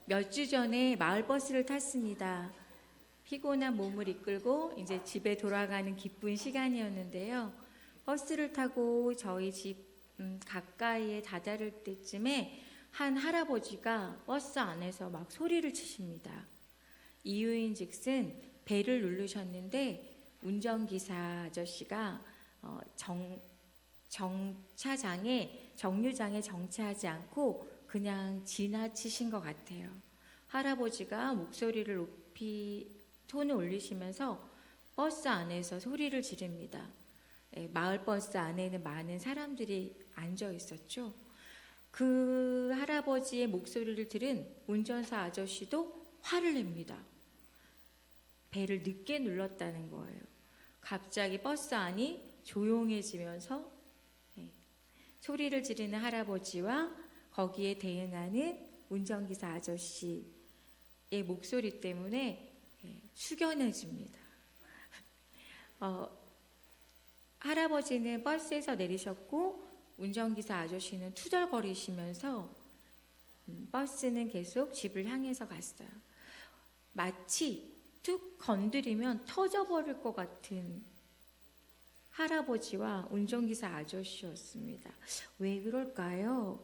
몇 주 전에 마을버스를 탔습니다. 피곤한 몸을 이끌고 이제 집에 돌아가는 기쁜 시간이었는데요. 버스를 타고 저희 집 가까이에 다다를 때쯤에 한 할아버지가 버스 안에서 막 소리를 치십니다. 이유인즉슨 벨을 누르셨는데 운전기사 아저씨가 정류장에 정차하지 않고 그냥 지나치신 것 같아요. 할아버지가 목소리를 높이 톤을 올리시면서 버스 안에서 소리를 지릅니다. 마을버스 안에는 많은 사람들이 앉아 있었죠. 그 할아버지의 목소리를 들은 운전사 아저씨도 화를 냅니다. 벨을 늦게 눌렀다는 거예요. 갑자기 버스 안이 조용해지면서 소리를 지르는 할아버지와 거기에 대응하는 운전기사 아저씨의 목소리 때문에 숙연해집니다. 할아버지는 버스에서 내리셨고 운전기사 아저씨는 투덜거리시면서 버스는 계속 집을 향해서 갔어요. 마치 툭 건드리면 터져버릴 것 같은 할아버지와 운전기사 아저씨였습니다. 왜 그럴까요?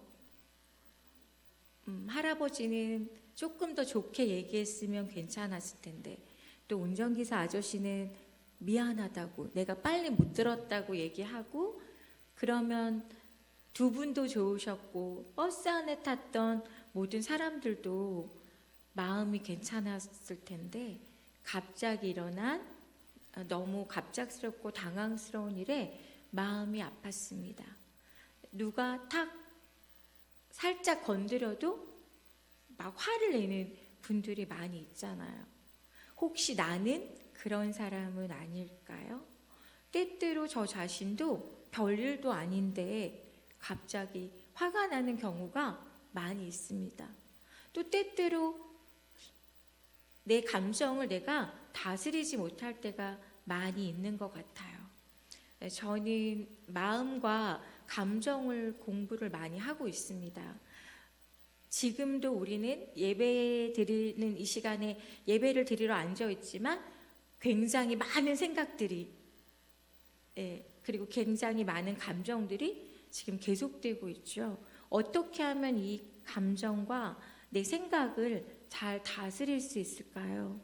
할아버지는 조금 더 좋게 얘기했으면 괜찮았을 텐데 또 운전기사 아저씨는 미안하다고, 내가 빨리 못 들었다고 얘기하고, 그러면 두 분도 좋으셨고 버스 안에 탔던 모든 사람들도 마음이 괜찮았을 텐데 갑자기 일어난 너무 갑작스럽고 당황스러운 일에 마음이 아팠습니다. 누가 탁 살짝 건드려도 막 화를 내는 분들이 많이 있잖아요. 혹시 나는 그런 사람은 아닐까요? 때때로 저 자신도 별일도 아닌데 갑자기 화가 나는 경우가 많이 있습니다. 또 때때로 내 감정을 내가 다스리지 못할 때가 많이 있는 것 같아요. 저는 마음과 감정을 공부를 많이 하고 있습니다. 지금도 우리는 예배 드리는 이 시간에 예배를 드리러 앉아 있지만 굉장히 많은 생각들이 그리고 굉장히 많은 감정들이 지금 계속되고 있죠. 어떻게 하면 이 감정과 내 생각을 잘 다스릴 수 있을까요?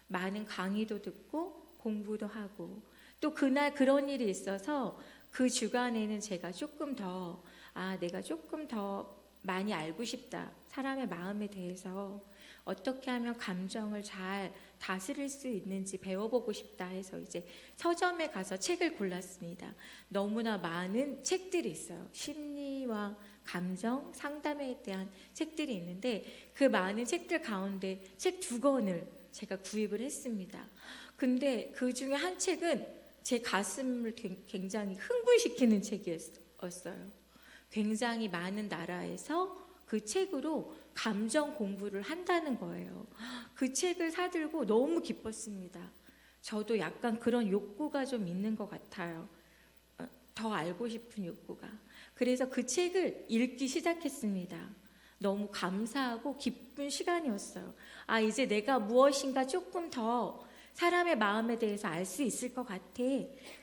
많은 강의도 듣고 공부도 하고 또 그날 그런 일이 있어서 그 주간에는 제가 내가 조금 더 많이 알고 싶다. 사람의 마음에 대해서 어떻게 하면 감정을 잘 다스릴 수 있는지 배워보고 싶다 해서 이제 서점에 가서 책을 골랐습니다. 너무나 많은 책들이 있어요. 심리와 감정, 상담에 대한 책들이 있는데 그 많은 책들 가운데 책 2권을 제가 구입을 했습니다. 근데 그 중에 한 책은 제 가슴을 굉장히 흥분시키는 책이었어요. 굉장히 많은 나라에서 그 책으로 감정 공부를 한다는 거예요. 그 책을 사들고 너무 기뻤습니다. 저도 약간 그런 욕구가 좀 있는 것 같아요. 더 알고 싶은 욕구가. 그래서 그 책을 읽기 시작했습니다. 너무 감사하고 기쁜 시간이었어요. 이제 내가 무엇인가 조금 더 사람의 마음에 대해서 알 수 있을 것 같아.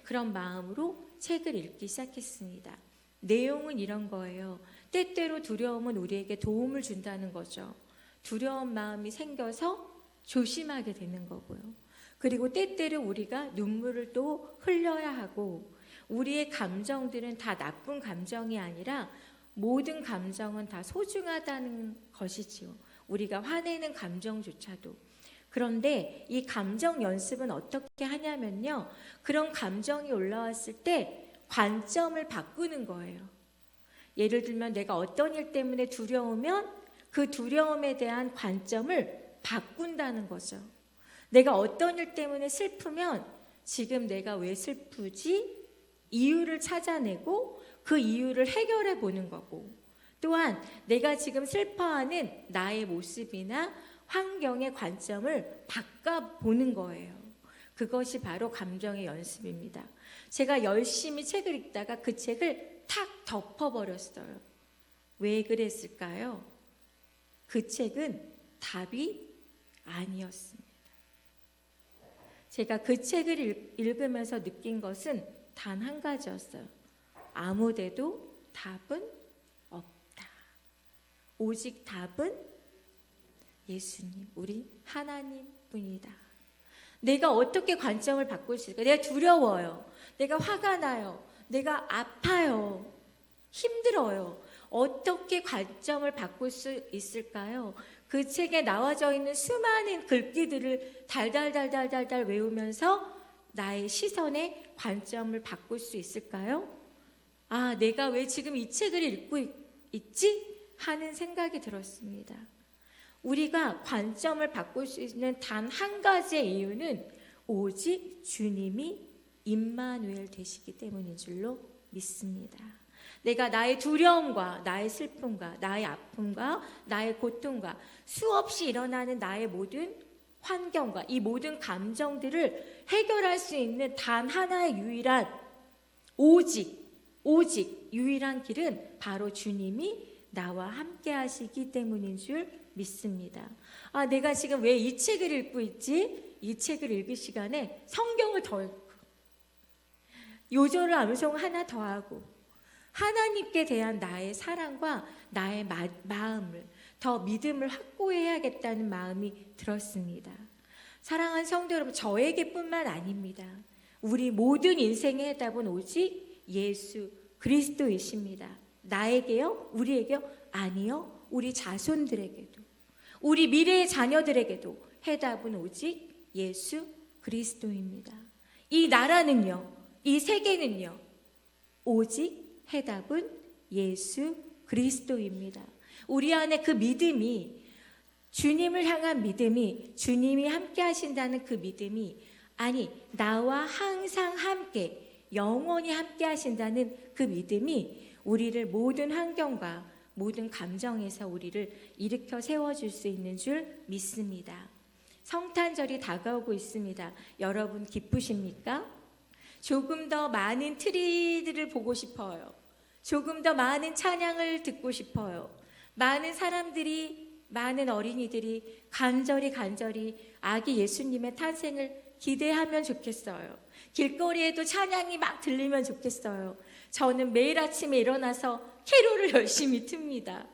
그런 마음으로 책을 읽기 시작했습니다. 내용은 이런 거예요. 때때로 두려움은 우리에게 도움을 준다는 거죠. 두려운 마음이 생겨서 조심하게 되는 거고요. 그리고 때때로 우리가 눈물을 또 흘려야 하고 우리의 감정들은 다 나쁜 감정이 아니라 모든 감정은 다 소중하다는 것이지요. 우리가 화내는 감정조차도. 그런데 이 감정 연습은 어떻게 하냐면요. 그런 감정이 올라왔을 때 관점을 바꾸는 거예요. 예를 들면 내가 어떤 일 때문에 두려우면 그 두려움에 대한 관점을 바꾼다는 거죠. 내가 어떤 일 때문에 슬프면 지금 내가 왜 슬프지? 이유를 찾아내고 그 이유를 해결해 보는 거고, 또한 내가 지금 슬퍼하는 나의 모습이나 환경의 관점을 바꿔보는 거예요. 그것이 바로 감정의 연습입니다. 제가 열심히 책을 읽다가 그 책을 탁 덮어버렸어요. 왜 그랬을까요? 그 책은 답이 아니었습니다. 제가 그 책을 읽으면서 느낀 것은 단 한 가지였어요. 아무데도 답은 없다. 오직 답은 예수님, 우리 하나님뿐이다. 내가 어떻게 관점을 바꿀 수 있을까? 내가 두려워요. 내가 화가 나요. 내가 아파요. 힘들어요. 어떻게 관점을 바꿀 수 있을까요? 그 책에 나와져 있는 수많은 글귀들을 달달달달달달 외우면서 나의 시선의 관점을 바꿀 수 있을까요? 아, 내가 왜 지금 이 책을 읽고 있지? 하는 생각이 들었습니다. 우리가 관점을 바꿀 수 있는 단 한 가지의 이유는 오직 주님이 임마누엘 되시기 때문인 줄로 믿습니다. 내가 나의 두려움과 나의 슬픔과 나의 아픔과 나의 고통과 수없이 일어나는 나의 모든 환경과 이 모든 감정들을 해결할 수 있는 단 하나의 유일한 오직 유일한 길은 바로 주님이 나와 함께 하시기 때문인 줄 믿습니다. 아, 내가 지금 왜 이 책을 읽고 있지? 이 책을 읽을 시간에 성경을 더 읽고 요절을 암송 하나 더 하고 하나님께 대한 나의 사랑과 나의 마음을 더 믿음을 확고해야겠다는 마음이 들었습니다. 사랑하는 성도 여러분, 저에게뿐만 아닙니다. 우리 모든 인생의 해답은 오직 예수 그리스도이십니다. 나에게요? 우리에게요? 아니요. 우리 자손들에게도 우리 미래의 자녀들에게도 해답은 오직 예수 그리스도입니다. 이 나라는요, 이 세계는요, 오직 해답은 예수 그리스도입니다. 우리 안에 그 믿음이, 주님을 향한 믿음이, 주님이 함께 하신다는 그 믿음이, 아니 나와 항상 함께 영원히 함께 하신다는 그 믿음이 우리를 모든 환경과 모든 감정에서 우리를 일으켜 세워줄 수 있는 줄 믿습니다. 성탄절이 다가오고 있습니다. 여러분 기쁘십니까? 조금 더 많은 트리들을 보고 싶어요. 조금 더 많은 찬양을 듣고 싶어요. 많은 사람들이, 많은 어린이들이 간절히 아기 예수님의 탄생을 기대하면 좋겠어요. 길거리에도 찬양이 막 들리면 좋겠어요. 저는 매일 아침에 일어나서 캐롤을 열심히 틉니다.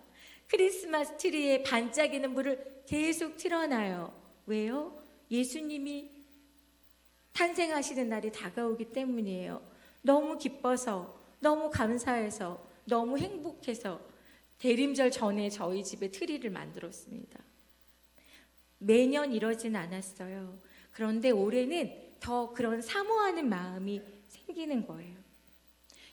크리스마스 트리에 반짝이는 불을 계속 틀어놔요. 왜요? 예수님이 탄생하시는 날이 다가오기 때문이에요. 너무 기뻐서, 너무 감사해서, 너무 행복해서 대림절 전에 저희 집에 트리를 만들었습니다. 매년 이러진 않았어요. 그런데 올해는 더 그런 사모하는 마음이 생기는 거예요.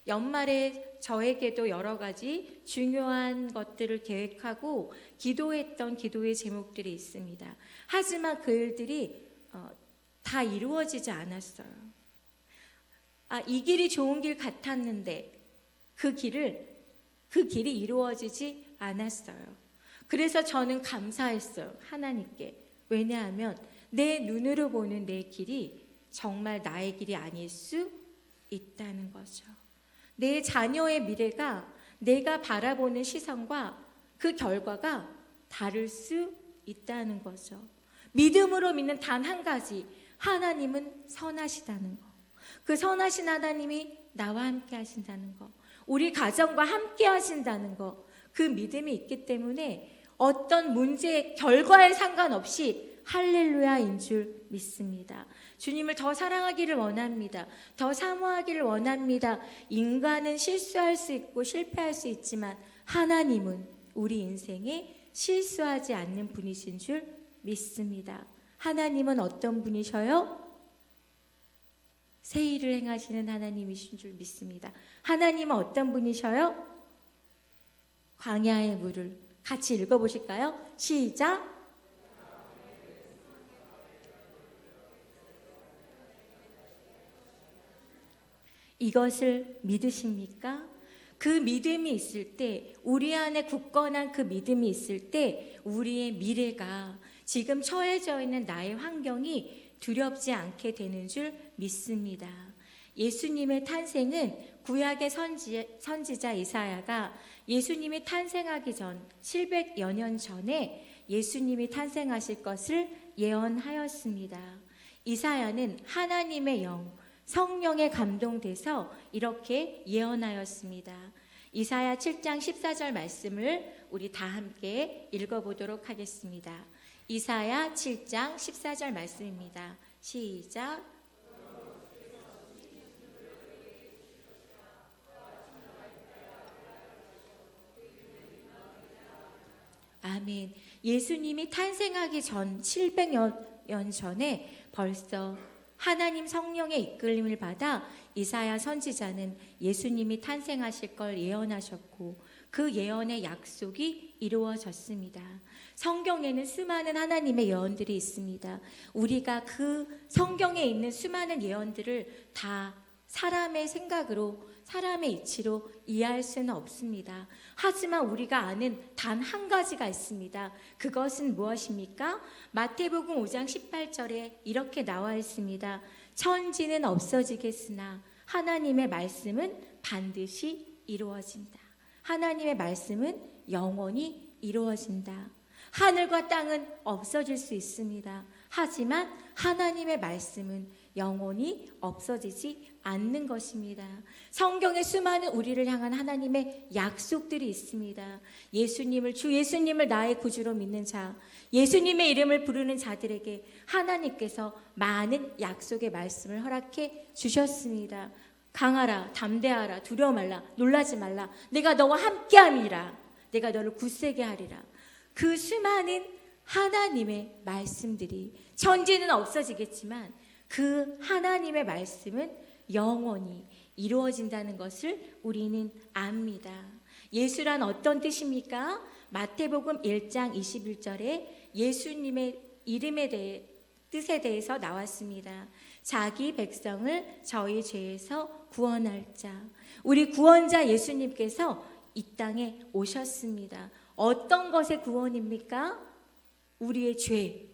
연말에 저에게도 여러 가지 중요한 것들을 계획하고 기도했던 기도의 제목들이 있습니다. 하지만 그 일들이 다 이루어지지 않았어요. 아, 이 길이 좋은 길 같았는데 그 길이 이루어지지 않았어요. 그래서 저는 감사했어요. 하나님께. 왜냐하면 내 눈으로 보는 내 길이 정말 나의 길이 아닐 수 있다는 거죠. 내 자녀의 미래가 내가 바라보는 시선과 그 결과가 다를 수 있다는 거죠. 믿음으로 믿는 단 한 가지, 하나님은 선하시다는 거. 그 선하신 하나님이 나와 함께 하신다는 거. 우리 가정과 함께 하신다는 거. 그 믿음이 있기 때문에 어떤 문제의 결과에 상관없이 할렐루야인 줄 믿습니다. 주님을 더 사랑하기를 원합니다. 더 사모하기를 원합니다. 인간은 실수할 수 있고 실패할 수 있지만 하나님은 우리 인생에 실수하지 않는 분이신 줄 믿습니다. 하나님은 어떤 분이셔요? 새 일을 행하시는 하나님이신 줄 믿습니다. 하나님은 어떤 분이셔요? 광야의 물을 같이 읽어보실까요? 시작! 이것을 믿으십니까? 그 믿음이 있을 때, 우리 안에 굳건한 그 믿음이 있을 때 우리의 미래가, 지금 처해져 있는 나의 환경이 두렵지 않게 되는 줄 믿습니다. 예수님의 탄생은 구약의 선지자 이사야가 예수님이 탄생하기 전 700여 년 전에 예수님이 탄생하실 것을 예언하였습니다. 이사야는 하나님의 영, 성령에 감동돼서 이렇게 예언하였습니다. 이사야 7장 14절 말씀을 우리 다 함께 읽어보도록 하겠습니다. 이사야 7장 14절 말씀입니다. 시작. 아멘. 예수님이 탄생하기 전 700년 전에 벌써 하나님 성령의 이끌림을 받아 이사야 선지자는 예수님이 탄생하실 걸 예언하셨고 그 예언의 약속이 이루어졌습니다. 성경에는 수많은 하나님의 예언들이 있습니다. 우리가 그 성경에 있는 수많은 예언들을 다 사람의 생각으로, 사람의 이치로 이해할 수는 없습니다. 하지만 우리가 아는 단 한 가지가 있습니다. 그것은 무엇입니까? 마태복음 5장 18절에 이렇게 나와 있습니다. 천지는 없어지겠으나 하나님의 말씀은 반드시 이루어진다. 하나님의 말씀은 영원히 이루어진다. 하늘과 땅은 없어질 수 있습니다. 하지만 하나님의 말씀은 영원히 없어지지 않는 것입니다. 성경에 수많은 우리를 향한 하나님의 약속들이 있습니다. 주 예수님을 나의 구주로 믿는 자, 예수님의 이름을 부르는 자들에게 하나님께서 많은 약속의 말씀을 허락해 주셨습니다. 강하라, 담대하라, 두려워 말라, 놀라지 말라. 내가 너와 함께함이라. 내가 너를 굳세게 하리라. 그 수많은 하나님의 말씀들이 천지는 없어지겠지만 그 하나님의 말씀은 영원히 이루어진다는 것을 우리는 압니다. 예수란 어떤 뜻입니까? 마태복음 1장 21절에 예수님의 이름의 뜻에 대해서 나왔습니다. 자기 백성을 저희 죄에서 구원할 자. 우리 구원자 예수님께서 이 땅에 오셨습니다. 어떤 것의 구원입니까? 우리의 죄,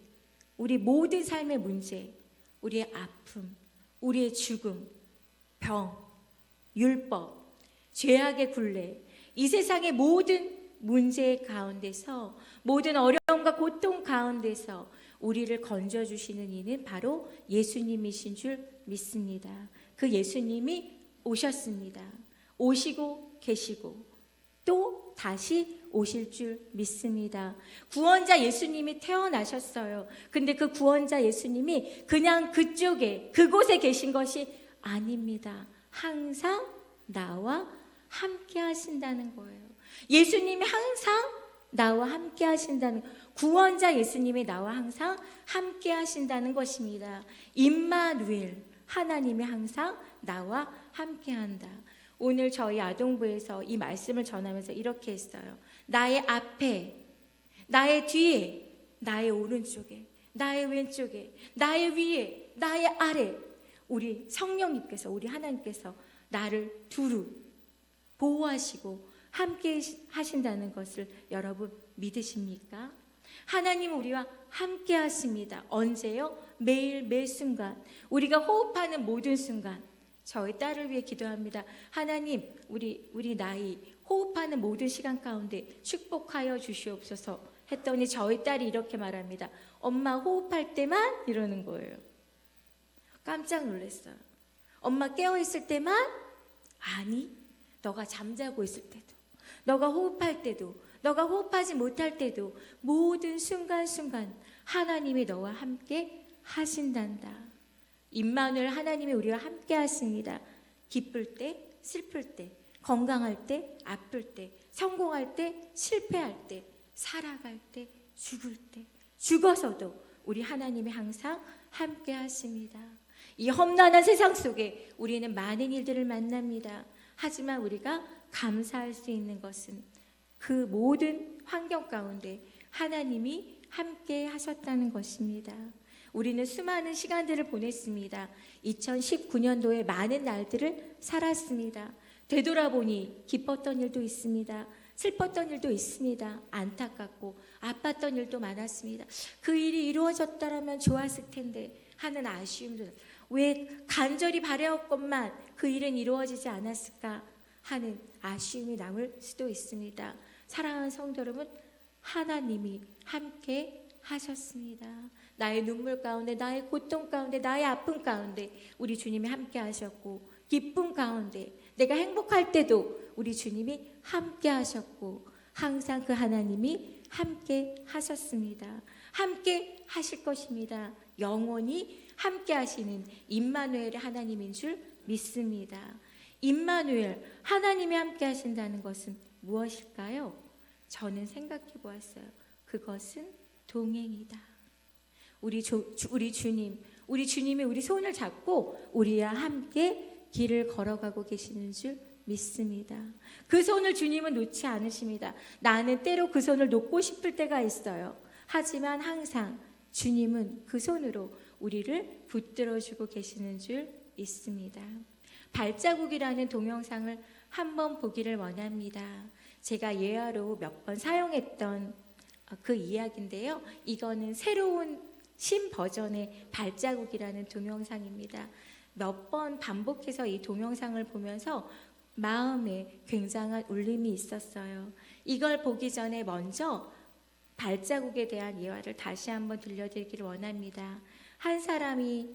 우리 모든 삶의 문제, 우리의 아픔, 우리의 죽음, 병, 율법, 죄악의 굴레, 이 세상의 모든 문제 가운데서, 모든 어려움과 고통 가운데서 우리를 건져주시는 이는 바로 예수님이신 줄 믿습니다. 그 예수님이 오셨습니다. 오시고 계시고 또 다시 오실 줄 믿습니다. 구원자 예수님이 태어나셨어요. 근데 그 구원자 예수님이 그냥 그곳에 계신 것이 아닙니다. 항상 나와 함께 하신다는 거예요. 예수님이 항상 나와 함께 하신다는, 구원자 예수님이 나와 항상 함께 하신다는 것입니다. 임마누엘, 하나님이 항상 나와 함께 한다. 오늘 저희 아동부에서 이 말씀을 전하면서 이렇게 했어요. 나의 앞에, 나의 뒤에, 나의 오른쪽에, 나의 왼쪽에, 나의 위에, 나의 아래, 우리 성령님께서, 우리 하나님께서 나를 두루 보호하시고 함께 하신다는 것을 여러분 믿으십니까? 하나님 우리와 함께 하십니다. 언제요? 매일 매 순간, 우리가 호흡하는 모든 순간. 저희 딸을 위해 기도합니다. 하나님, 우리 나이 호흡하는 모든 시간 가운데 축복하여 주시옵소서 했더니 저희 딸이 이렇게 말합니다. 엄마 호흡할 때만 이러는 거예요. 깜짝 놀랐어요. 엄마 깨어있을 때만? 아니, 너가 잠자고 있을 때도, 너가 호흡할 때도, 너가 호흡하지 못할 때도 모든 순간순간 하나님이 너와 함께 하신단다. 임마누엘, 하나님이 우리와 함께 하십니다. 기쁠 때, 슬플 때, 건강할 때, 아플 때, 성공할 때, 실패할 때, 살아갈 때, 죽을 때, 죽어서도 우리 하나님이 항상 함께 하십니다. 이 험난한 세상 속에 우리는 많은 일들을 만납니다. 하지만 우리가 감사할 수 있는 것은 그 모든 환경 가운데 하나님이 함께 하셨다는 것입니다. 우리는 수많은 시간들을 보냈습니다. 2019년도에 많은 날들을 살았습니다. 되돌아보니 기뻤던 일도 있습니다. 슬펐던 일도 있습니다. 안타깝고 아팠던 일도 많았습니다. 그 일이 이루어졌다면 좋았을 텐데 하는 아쉬움도, 왜 간절히 바라었건만 그 일은 이루어지지 않았을까 하는 아쉬움이 남을 수도 있습니다. 사랑하는 성도 여러분, 하나님이 함께 하셨습니다. 나의 눈물 가운데, 나의 고통 가운데, 나의 아픔 가운데 우리 주님이 함께 하셨고, 기쁨 가운데 내가 행복할 때도 우리 주님이 함께 하셨고, 항상 그 하나님이 함께 하셨습니다. 함께 하실 것입니다. 영원히 함께 하시는 임마누엘의 하나님인 줄 믿습니다. 임마누엘, 하나님이 함께 하신다는 것은 무엇일까요? 저는 생각해 보았어요. 그것은 동행이다. 우리 주님이 우리 손을 잡고 우리와 함께 길을 걸어가고 계시는 줄 믿습니다. 그 손을 주님은 놓지 않으십니다. 나는 때로 그 손을 놓고 싶을 때가 있어요. 하지만 항상 주님은 그 손으로 우리를 붙들어주고 계시는 줄 믿습니다. 발자국이라는 동영상을 한번 보기를 원합니다. 제가 예화로 몇 번 사용했던 그 이야기인데요. 이거는 새로운 신버전의 발자국이라는 동영상입니다. 몇 번 반복해서 이 동영상을 보면서 마음에 굉장한 울림이 있었어요. 이걸 보기 전에 먼저 발자국에 대한 예화를 다시 한번 들려드리기를 원합니다. 한 사람이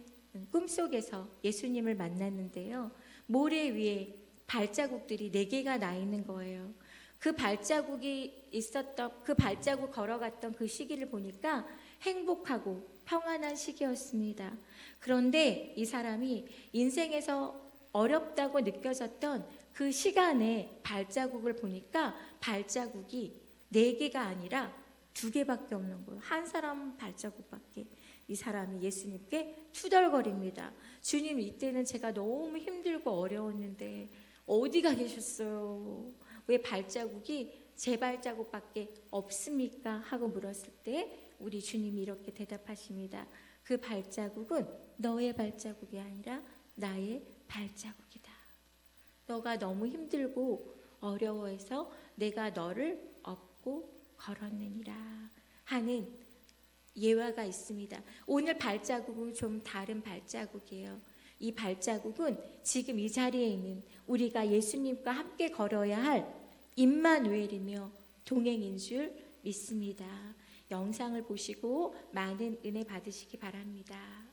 꿈속에서 예수님을 만났는데요. 모래 위에 발자국들이 4개가 나 있는 거예요. 그 발자국 걸어갔던 그 시기를 보니까 행복하고 평안한 시기였습니다. 그런데 이 사람이 인생에서 어렵다고 느껴졌던 그 시간에 발자국을 보니까 발자국이 4개가 아니라 2개밖에 없는 거예요. 한 사람 발자국밖에. 이 사람이 예수님께 투덜거립니다. 주님, 이때는 제가 너무 힘들고 어려웠는데 어디가 계셨어요? 왜 발자국이 제 발자국밖에 없습니까? 하고 물었을 때 우리 주님이 이렇게 대답하십니다. 그 발자국은 너의 발자국이 아니라 나의 발자국이다. 너가 너무 힘들고 어려워해서 내가 너를 업고 걸었느니라 하는 예화가 있습니다. 오늘 발자국은 좀 다른 발자국이에요. 이 발자국은 지금 이 자리에 있는 우리가 예수님과 함께 걸어야 할 임마누엘이며 동행인 줄 믿습니다. 영상을 보시고 많은 은혜 받으시기 바랍니다.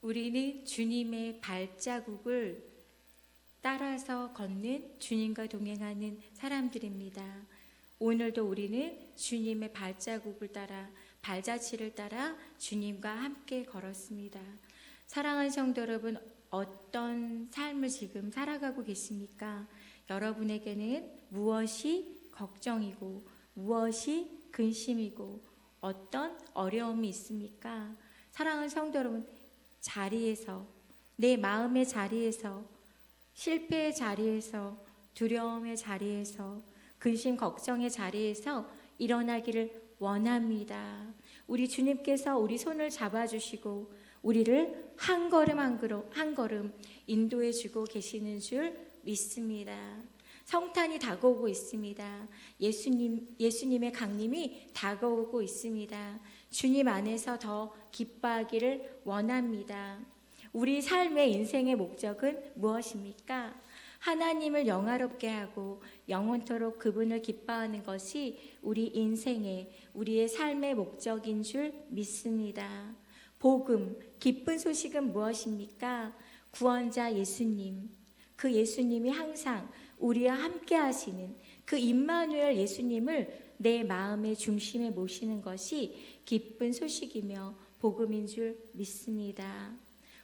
우리는 주님의 발자국을 따라서 걷는, 주님과 동행하는 사람들입니다. 오늘도 우리는 주님의 발자국을 따라, 발자취를 따라 주님과 함께 걸었습니다. 사랑하는 성도 여러분, 어떤 삶을 지금 살아가고 계십니까? 여러분에게는 무엇이 걱정이고 무엇이 근심이고 어떤 어려움이 있습니까? 사랑하는 성도 여러분, 자리에서, 내 마음의 자리에서, 실패의 자리에서, 두려움의 자리에서, 근심 걱정의 자리에서 일어나기를 원합니다. 우리 주님께서 우리 손을 잡아주시고 우리를 한 걸음 한 걸음 인도해 주고 계시는 줄 믿습니다. 성탄이 다가오고 있습니다. 예수님의 강림이 다가오고 있습니다. 주님 안에서 더 기뻐하기를 원합니다. 우리 삶의 인생의 목적은 무엇입니까? 하나님을 영화롭게 하고 영원토록 그분을 기뻐하는 것이 우리 인생의, 우리의 삶의 목적인 줄 믿습니다. 복음, 기쁜 소식은 무엇입니까? 구원자 예수님, 그 예수님이 항상 우리와 함께 하시는 그 임마누엘 예수님을 내 마음의 중심에 모시는 것이 기쁜 소식이며 복음인 줄 믿습니다.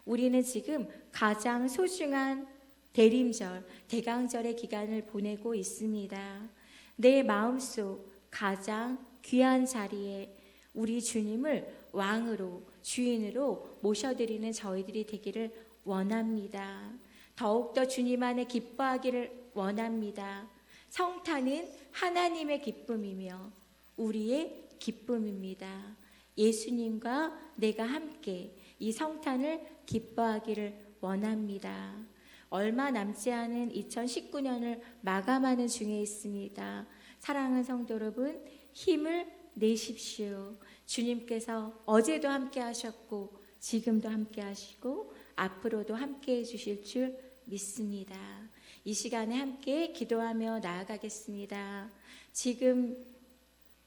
우리는 지금 가장 소중한 대림절, 대강절의 기간을 보내고 있습니다. 내 마음속 가장 귀한 자리에 우리 주님을 왕으로, 주인으로 모셔드리는 저희들이 되기를 원합니다. 더욱더 주님 안에 기뻐하기를 원합니다. 성탄은 하나님의 기쁨이며 우리의 기쁨입니다. 예수님과 내가 함께 이 성탄을 기뻐하기를 원합니다. 얼마 남지 않은 2019년을 마감하는 중에 있습니다. 사랑하는 성도 여러분, 힘을 내십시오. 주님께서 어제도 함께 하셨고 지금도 함께 하시고 앞으로도 함께 해주실 줄 믿습니다. 이 시간에 함께 기도하며 나아가겠습니다. 지금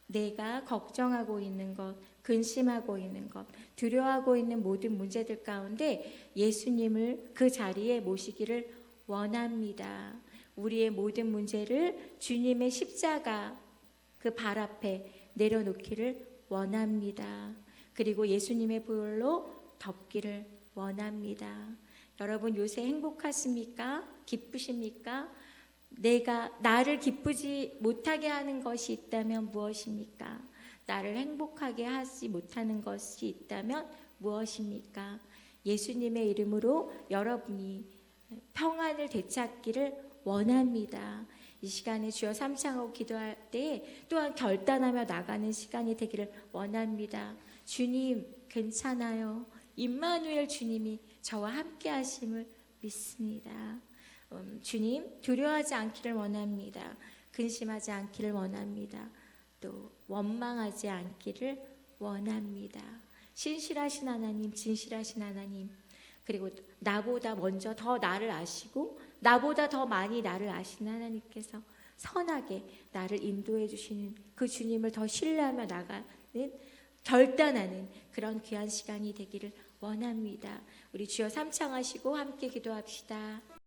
내가 걱정하고 있는 것, 근심하고 있는 것, 두려워하고 있는 모든 문제들 가운데 예수님을 그 자리에 모시기를 원합니다. 우리의 모든 문제를 주님의 십자가 그 발 앞에 내려놓기를 원합니다. 그리고 예수님의 보혈로 덮기를 원합니다. 여러분 요새 행복하십니까? 기쁘십니까? 내가 나를 기쁘지 못하게 하는 것이 있다면 무엇입니까? 나를 행복하게 하지 못하는 것이 있다면 무엇입니까? 예수님의 이름으로 여러분이 평안을 되찾기를 원합니다. 이 시간에 주여 삼창하고 기도할 때 또한 결단하며 나가는 시간이 되기를 원합니다. 주님 괜찮아요. 임마누엘 주님이 저와 함께 하심을 믿습니다. 주님 두려워하지 않기를 원합니다. 근심하지 않기를 원합니다. 또 원망하지 않기를 원합니다. 신실하신 하나님, 진실하신 하나님, 그리고 나보다 먼저 더 나를 아시고 나보다 더 많이 나를 아시는 하나님께서 선하게 나를 인도해 주시는 그 주님을 더 신뢰하며 나가는 결단하는 그런 귀한 시간이 되기를 원합니다. 우리 주여 삼창하시고 함께 기도합시다.